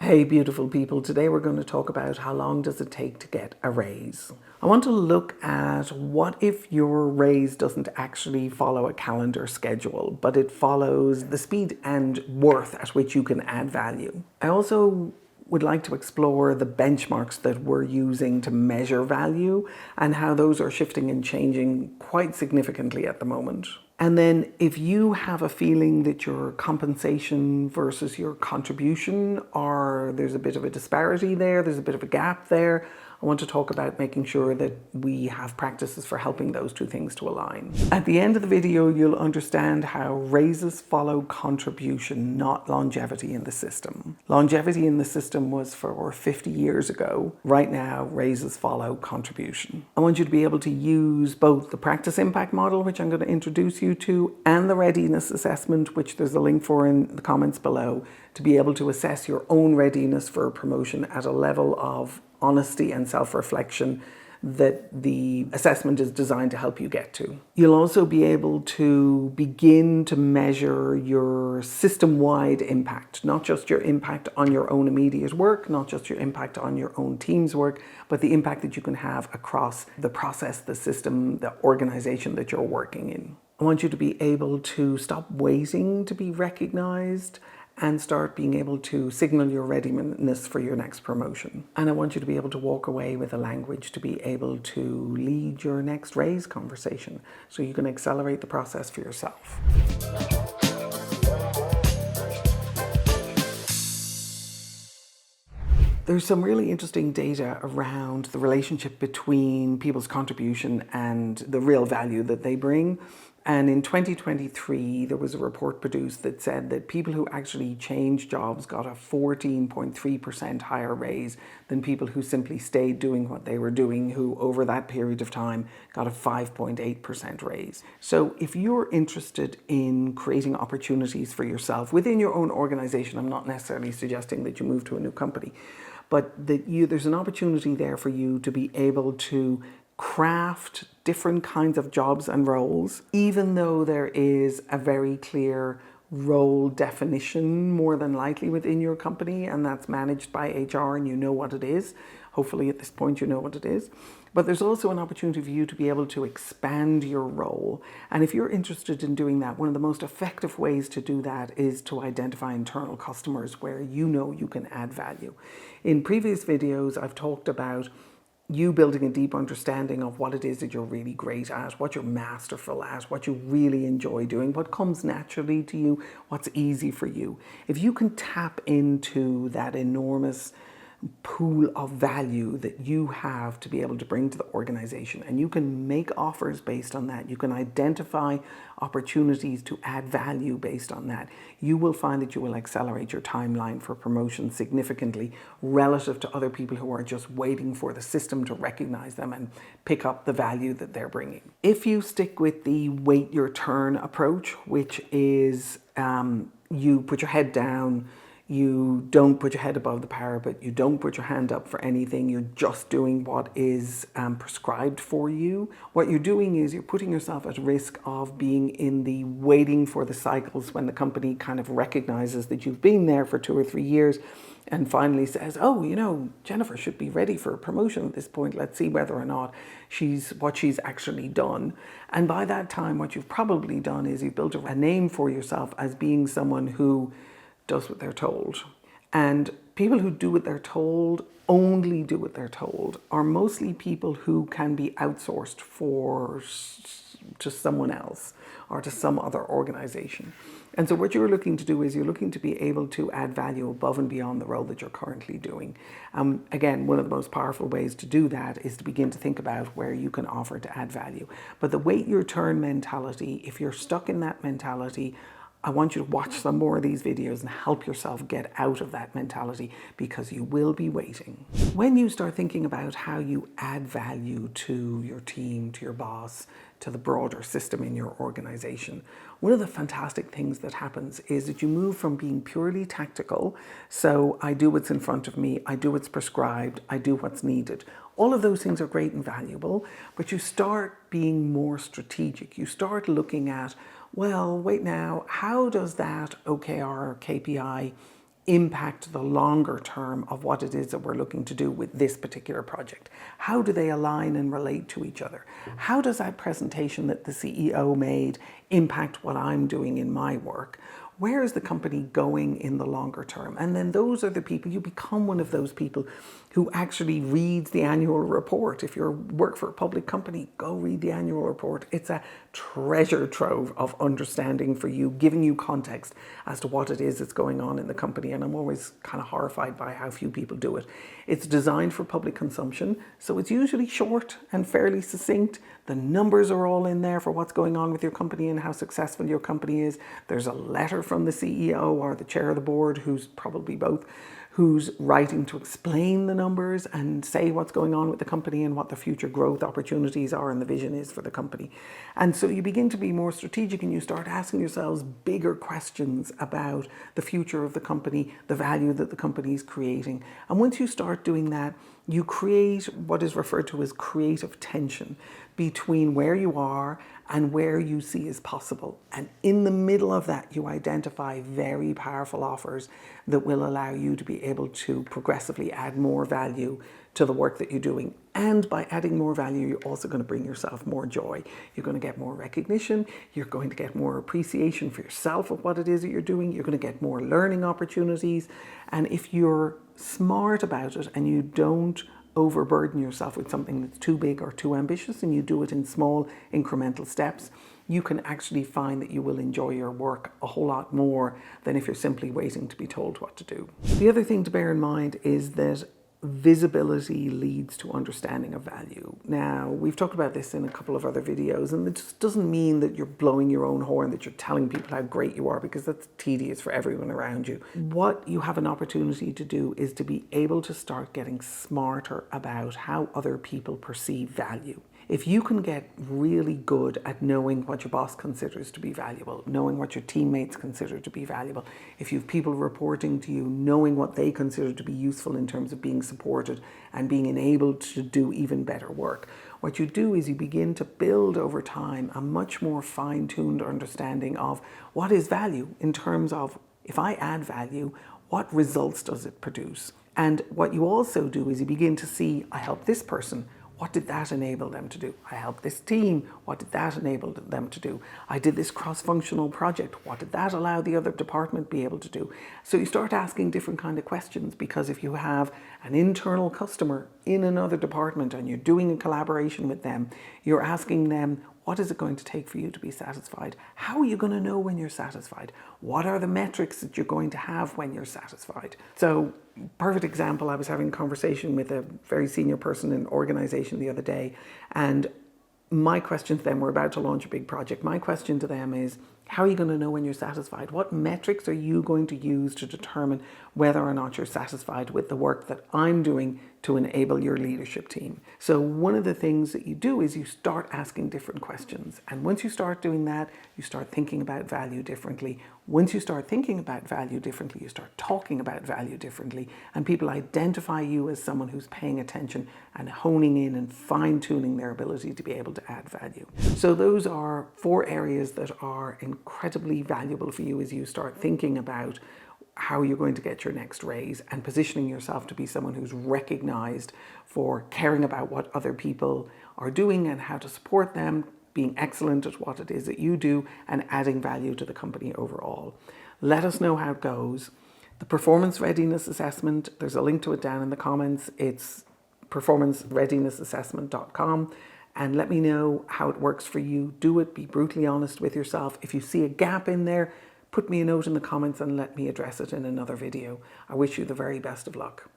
Hey beautiful people, today we're going to talk about how long does it take to get a raise. I want to look at what if your raise doesn't actually follow a calendar schedule, but it follows the speed and worth at which you can add value. I also would like to explore the benchmarks that we're using to measure value and how those are shifting and changing quite significantly at the moment. And then if you have a feeling that your compensation versus your contribution there's a bit of a disparity there, there's a bit of a gap there, I want to talk about making sure that we have practices for helping those two things to align. At the end of the video, you'll understand how raises follow contribution, not longevity in the system. Longevity in the system was for 50 years ago. Right now, raises follow contribution. I want you to be able to use both the practice impact model, which I'm going to introduce you to, and the readiness assessment, which there's a link for in the comments below, to be able to assess your own readiness for a promotion at a level of honesty and self-reflection that the assessment is designed to help you get to. You'll also be able to begin to measure your system-wide impact, not just your impact on your own immediate work, not just your impact on your own team's work, but the impact that you can have across the process, the system, the organization that you're working in. I want you to be able to stop waiting to be recognized and start being able to signal your readiness for your next promotion. And I want you to be able to walk away with a language to be able to lead your next raise conversation so you can accelerate the process for yourself. There's some really interesting data around the relationship between people's contribution and the real value that they bring. And in 2023, there was a report produced that said that people who actually changed jobs got a 14.3% higher raise than people who simply stayed doing what they were doing, who over that period of time got a 5.8% raise. So if you're interested in creating opportunities for yourself within your own organization, I'm not necessarily suggesting that you move to a new company, but that there's an opportunity there for you to be able to craft different kinds of jobs and roles, even though there is a very clear role definition more than likely within your company, and that's managed by HR and you know what it is. Hopefully at this point you know what it is. But there's also an opportunity for you to be able to expand your role. And if you're interested in doing that, one of the most effective ways to do that is to identify internal customers where you know you can add value. In previous videos, I've talked about you building a deep understanding of what it is that you're really great at, what you're masterful at, what you really enjoy doing, what comes naturally to you, what's easy for you. If you can tap into that enormous pool of value that you have to be able to bring to the organization, and you can make offers based on that, you can identify opportunities to add value based on that, you will find that you will accelerate your timeline for promotion significantly relative to other people who are just waiting for the system to recognize them and pick up the value that they're bringing. If you stick with the wait your turn approach, which is you put your head down, you don't put your head above the parapet, you don't put your hand up for anything, you're just doing what is prescribed for you. What you're doing is you're putting yourself at risk of being in the waiting for the cycles when the company kind of recognizes that you've been there for 2 or 3 years and finally says, oh, you know, Jennifer should be ready for a promotion at this point. Let's see whether or not she's actually done. And by that time, what you've probably done is you've built a name for yourself as being someone who does what they're told. And people who do what they're told, only do what they're told, are mostly people who can be outsourced to someone else or to some other organization. And so what you're looking to do is you're looking to be able to add value above and beyond the role that you're currently doing. Again, one of the most powerful ways to do that is to begin to think about where you can offer to add value. But the wait your turn mentality, if you're stuck in that mentality, I want you to watch some more of these videos and help yourself get out of that mentality, because you will be waiting. When you start thinking about how you add value to your team, to your boss, to the broader system in your organization, one of the fantastic things that happens is that you move from being purely tactical, so I do what's in front of me, I do what's prescribed, I do what's needed. All of those things are great and valuable, but you start being more strategic. You start looking at, well, wait now, how does that OKR or KPI impact the longer term of what it is that we're looking to do with this particular project? How do they align and relate to each other? How does that presentation that the CEO made impact what I'm doing in my work? Where is the company going in the longer term? And then those are the people, you become one of those people who actually reads the annual report. If you work for a public company, go read the annual report. It's a treasure trove of understanding for you, giving you context as to what it is that's going on in the company. And I'm always kind of horrified by how few people do it. It's designed for public consumption, so it's usually short and fairly succinct. The numbers are all in there for what's going on with your company and how successful your company is. There's a letter from the CEO or the chair of the board, who's probably both, who's writing to explain the numbers and say what's going on with the company and what the future growth opportunities are and the vision is for the company. And so you begin to be more strategic and you start asking yourselves bigger questions about the future of the company, the value that the company is creating. And once you start doing that, you create what is referred to as creative tension between where you are and where you see is possible. And in the middle of that, you identify very powerful offers that will allow you to be able to progressively add more value to the work that you're doing. And by adding more value, you're also going to bring yourself more joy. You're going to get more recognition. You're going to get more appreciation for yourself of what it is that you're doing. You're going to get more learning opportunities. And if you're smart about it and you don't overburden yourself with something that's too big or too ambitious, and you do it in small incremental steps, you can actually find that you will enjoy your work a whole lot more than if you're simply waiting to be told what to do. The other thing to bear in mind is that visibility leads to understanding of value. Now, we've talked about this in a couple of other videos, and it just doesn't mean that you're blowing your own horn, that you're telling people how great you are, because that's tedious for everyone around you. What you have an opportunity to do is to be able to start getting smarter about how other people perceive value. If you can get really good at knowing what your boss considers to be valuable, knowing what your teammates consider to be valuable, if you have people reporting to you, knowing what they consider to be useful in terms of being supported and being enabled to do even better work, what you do is you begin to build over time a much more fine-tuned understanding of what is value in terms of, if I add value, what results does it produce? And what you also do is you begin to see, I help this person. What did that enable them to do? I helped this team. What did that enable them to do? I did this cross-functional project. What did that allow the other department be able to do? So you start asking different kind of questions, because if you have an internal customer in another department and you're doing a collaboration with them, you're asking them, what is it going to take for you to be satisfied? How are you going to know when you're satisfied? What are the metrics that you're going to have when you're satisfied? So, perfect example, I was having a conversation with a very senior person in an organization the other day, and my question to them, we're about to launch a big project. My question to them is, how are you going to know when you're satisfied? What metrics are you going to use to determine whether or not you're satisfied with the work that I'm doing to enable your leadership team? So one of the things that you do is you start asking different questions. And once you start doing that, you start thinking about value differently. Once you start thinking about value differently, you start talking about value differently, and people identify you as someone who's paying attention and honing in and fine-tuning their ability to be able to add value. So those are 4 areas that are incredibly valuable for you as you start thinking about how you're going to get your next raise and positioning yourself to be someone who's recognized for caring about what other people are doing and how to support them, being excellent at what it is that you do, and adding value to the company overall. Let us know how it goes. The Performance Readiness Assessment, there's a link to it down in the comments. It's performancereadinessassessment.com. And let me know how it works for you. Do it, be brutally honest with yourself. If you see a gap in there, put me a note in the comments and let me address it in another video. I wish you the very best of luck.